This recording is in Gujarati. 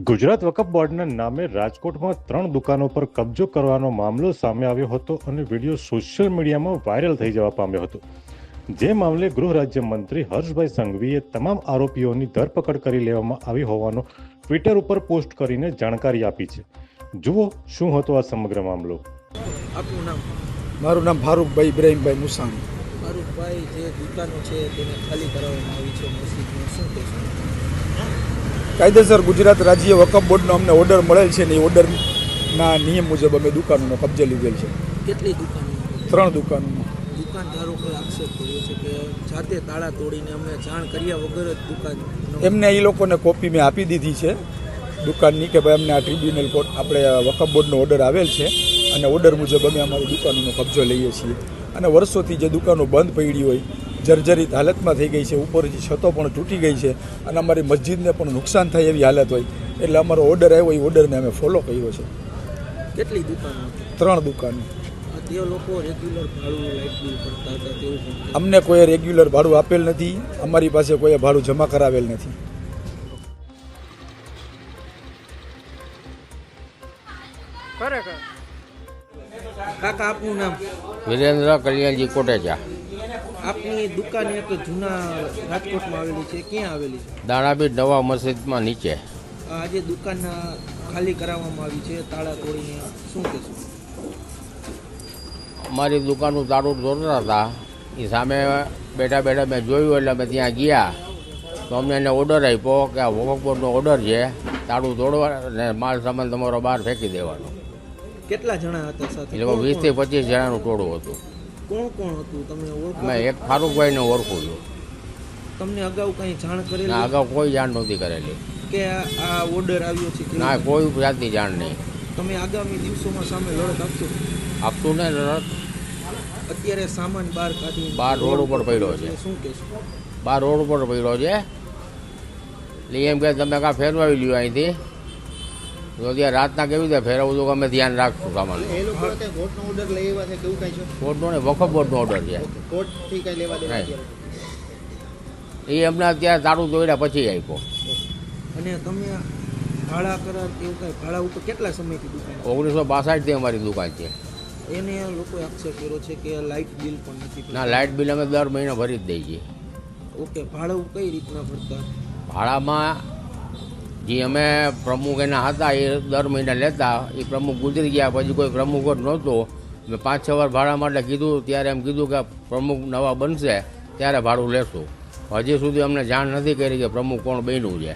ગુજરાત વકફ બોર્ડના નામે રાજકોટમાં 3 દુકાનો પર કબજો કરવાનો મામલો સામે આવ્યો હતો અને વિડીયો સોશિયલ મીડિયામાં વાયરલ થઈ જવા પામ્યો હતો. જે મામલે ગૃહ રાજ્ય મંત્રી હર્ષભાઈ સંઘવીએ તમામ આરોપીઓની ધરપકડ કરી લેવામાં આવી હોવાનો ટ્વિટર ઉપર પોસ્ટ કરીને જાણકારી આપી છે. જુઓ શું હતો આ સમગ્ર મામલો. આપનું નામ? મારું નામ ફારૂકભાઈ ઇબ્રાહીમભાઈ મુસાણી. ફારૂકભાઈ, જે દુકાનો છે તેને ખાલી કરાવવામાં આવી છે મસ્જિદમાં, શું કહેશો? કાયદેસર ગુજરાત રાજ્ય વકફ બોર્ડનો અમને ઓર્ડર મળેલ છે ને એ ઓર્ડરના નિયમ મુજબ અમે દુકાનોનો કબજે લીધેલ છે. કેટલી દુકાનો? 3 દુકાનોમાં. દુકાનદારો પર આક્ષેપ કર્યો છે કે જાતે તાળા તોડીને અમને જાણ કર્યા વગર જ દુકાન એમને એ લોકોને કોપી મેં આપી દીધી છે દુકાનની કે ભાઈ અમને આ ટ્રિબ્યુનલ કોર્ટ આપણે વકફ બોર્ડનો ઓર્ડર આવેલ છે અને ઓર્ડર મુજબ અમે અમારી દુકાનોનો કબજો લઈએ છીએ. અને વર્ષોથી જે દુકાનો બંધ પડી હોય, જર્જરિત હાલતમાં થઈ ગઈ છે, ઉપરથી છતો પણ તૂટી ગઈ છે અને અમારી મસ્જિદને પણ નુકસાન થાય એવી હાલત હોય, એટલે અમારો ઓર્ડર આવ્યો એ ઓર્ડરને અમે ફોલો કર્યો છે. કેટલી દુકાનો? 3 દુકાનો. તે લોકો રેગ્યુલર ભાડું લાઇટ બિલ ભરતા હતા તેવું પણ? અમને કોઈ રેગ્યુલર ભાડું આપેલ નથી, અમારી પાસે કોઈ ભાડું જમા કરાવેલ નથી. કાકા, આપનું નામ? વિરેન્દ્ર કલ્યાણજી કોટેચા. આપની દુકાન એક જૂના રાજકોટમાં આવેલી છે, ક્યાં આવેલી છે? દાણાબીર નવા મસ્જિદમાં નીચે. આજે દુકાન ખાલી કરાવવામાં આવી છે તાળા તોડીને, શું કહેશો? અમારી દુકાનનું તાળું તોડતા હતા, એ સામે બેઠા બેઠા મેં જોયું એટલે અમે ત્યાં ગયા તો અમને એને ઓર્ડર આપ્યો કે આ વકફ બોર્ડનો ઓર્ડર છે, તાળું તોડવા અને માલ સામાન તમારો બહાર ફેંકી દેવાનો. કેટલા જણા હતા સાથે? એટલે 20 થી 25 જણાનું ટોળું હતું. કોણ કોણ હતું, તમે ઓળખો? મેં એક ફારૂકભાઈને ઓળખું છું. તમને અગાઉ કંઈ જાણ કરેલી? ના, અગાઉ કોઈ જાણ નહોતી કરેલી. કે આ ઓર્ડર આવ્યો છે? ના, કોઈ જાતની જાણ નહીં. તમે આગામી દિવસોમાં સામે લડત આપશો? આપતું ને રડત. અત્યારે સામાન બહાર કાઢી બહાર રોડ ઉપર પડ્યો છે. શું કહેશો? બહાર રોડ ઉપર પડ્યો છે એટલે એમ કે તમે કાં ફેરવાવી લ્યો અહીંથી, તો ત્યાં રાતના કેવી રીતે ફેરવવું તો અમે ધ્યાન રાખશું સામાન. એ લોકો કોર્ટનો ઓર્ડર લઈ આવ્યા છે કેવું કાંઈ છે? કોર્ટનો ને વકફ બોર્ડનો ઓર્ડર છે. કોર્ટથી કાંઈ લેવા દેવા? એ અમને અત્યારે તાળું તોડ્યા પછી આપ્યો. અને તમે ભાડા કરાર એવું કાંઈ, ભાડા ઉપર કેટલા સમયથી દુકાન? 1962થી અમારી દુકાન છે. એને લોકોએ આક્ષેપ કર્યો છે કે લાઇટ બિલ પણ નથી ભરતા. ના, લાઇટ બિલ અમે દર મહિને ભરી જ દઈએ છીએ. ઓકે, ભાડું કઈ રીતના ભરતા? ભાડામાં જે અમે પ્રમુખ એના હતા એ દર મહિને લેતા, એ પ્રમુખ ગુજરી ગયા પછી કોઈ પ્રમુખ જ નહોતો. મેં 5-6 વાર ભાડા માટે કીધું, ત્યારે એમ કીધું કે પ્રમુખ નવા બનશે ત્યારે ભાડું લેશું. હજી સુધી અમને જાણ નથી કરી કે પ્રમુખ કોણ બન્યું છે.